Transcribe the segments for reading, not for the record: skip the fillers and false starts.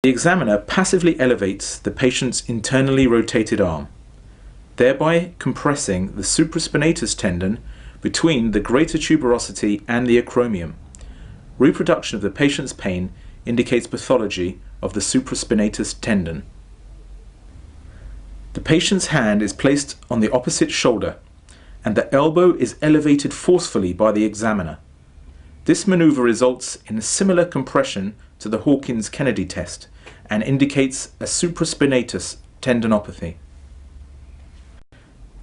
The examiner passively elevates the patient's internally rotated arm, thereby compressing the supraspinatus tendon between the greater tuberosity and the acromion. Reproduction of the patient's pain indicates pathology of the supraspinatus tendon. The patient's hand is placed on the opposite shoulder and the elbow is elevated forcefully by the examiner. This maneuver results in a similar compression to the Hawkins-Kennedy test and indicates a supraspinatus tendinopathy.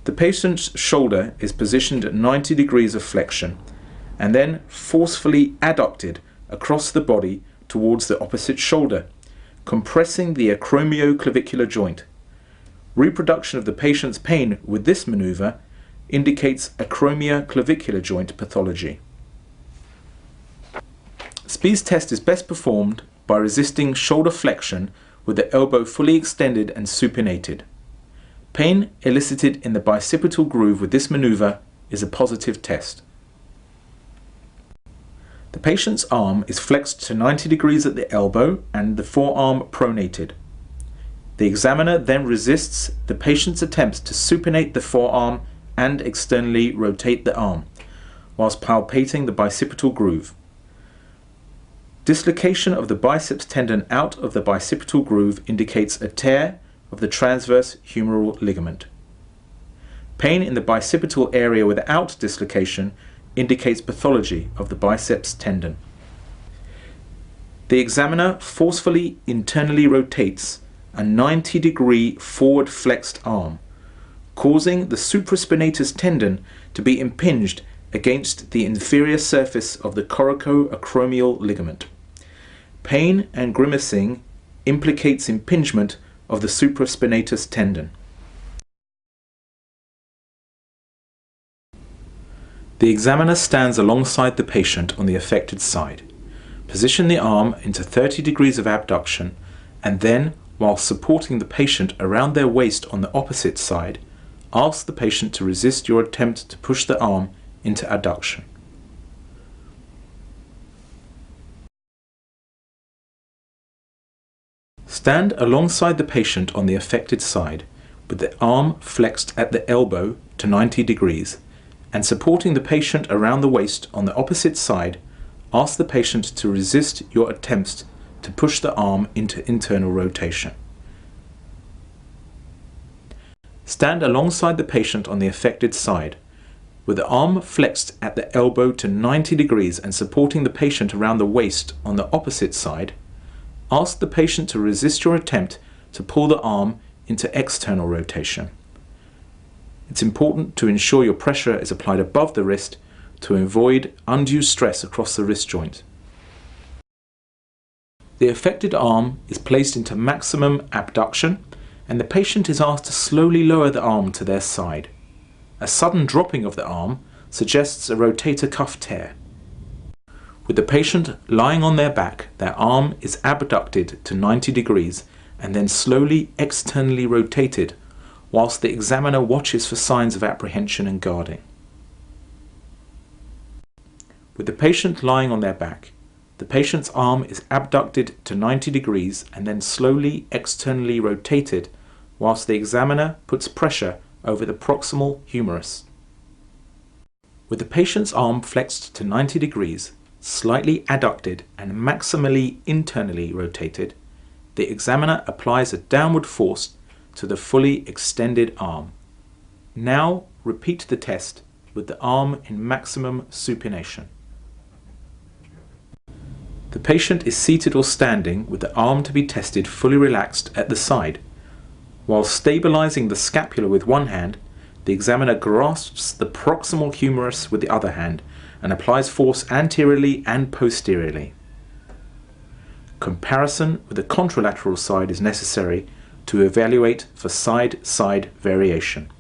The patient's shoulder is positioned at 90 degrees of flexion and then forcefully adducted across the body towards the opposite shoulder, compressing the acromioclavicular joint. Reproduction of the patient's pain with this maneuver indicates acromioclavicular joint pathology. Spies test is best performed by resisting shoulder flexion with the elbow fully extended and supinated. Pain elicited in the bicipital groove with this maneuver is a positive test. The patient's arm is flexed to 90 degrees at the elbow and the forearm pronated. The examiner then resists the patient's attempts to supinate the forearm and externally rotate the arm, whilst palpating the bicipital groove. Dislocation of the biceps tendon out of the bicipital groove indicates a tear of the transverse humeral ligament. Pain in the bicipital area without dislocation indicates pathology of the biceps tendon. The examiner forcefully internally rotates a 90-degree forward flexed arm, causing the supraspinatus tendon to be impinged against the inferior surface of the coracoacromial ligament. Pain and grimacing implicates impingement of the supraspinatus tendon. The examiner stands alongside the patient on the affected side. Position the arm into 30 degrees of abduction and then, while supporting the patient around their waist on the opposite side, ask the patient to resist your attempt to push the arm into adduction. Stand alongside the patient on the affected side with the arm flexed at the elbow to 90 degrees and supporting the patient around the waist on the opposite side, ask the patient to resist your attempts to push the arm into internal rotation. Stand alongside the patient on the affected side with the arm flexed at the elbow to 90 degrees and supporting the patient around the waist on the opposite side. Ask the patient to resist your attempt to pull the arm into external rotation. It's important to ensure your pressure is applied above the wrist to avoid undue stress across the wrist joint. The affected arm is placed into maximum abduction and the patient is asked to slowly lower the arm to their side. A sudden dropping of the arm suggests a rotator cuff tear. With the patient lying on their back, their arm is abducted to 90 degrees and then slowly externally rotated whilst the examiner watches for signs of apprehension and guarding. With the patient lying on their back, the patient's arm is abducted to 90 degrees and then slowly externally rotated whilst the examiner puts pressure over the proximal humerus. With the patient's arm flexed to 90 degrees, slightly adducted and maximally internally rotated, the examiner applies a downward force to the fully extended arm. Now repeat the test with the arm in maximum supination. The patient is seated or standing with the arm to be tested fully relaxed at the side. While stabilizing the scapula with one hand, the examiner grasps the proximal humerus with the other hand and applies force anteriorly and posteriorly. Comparison with the contralateral side is necessary to evaluate for side-side variation.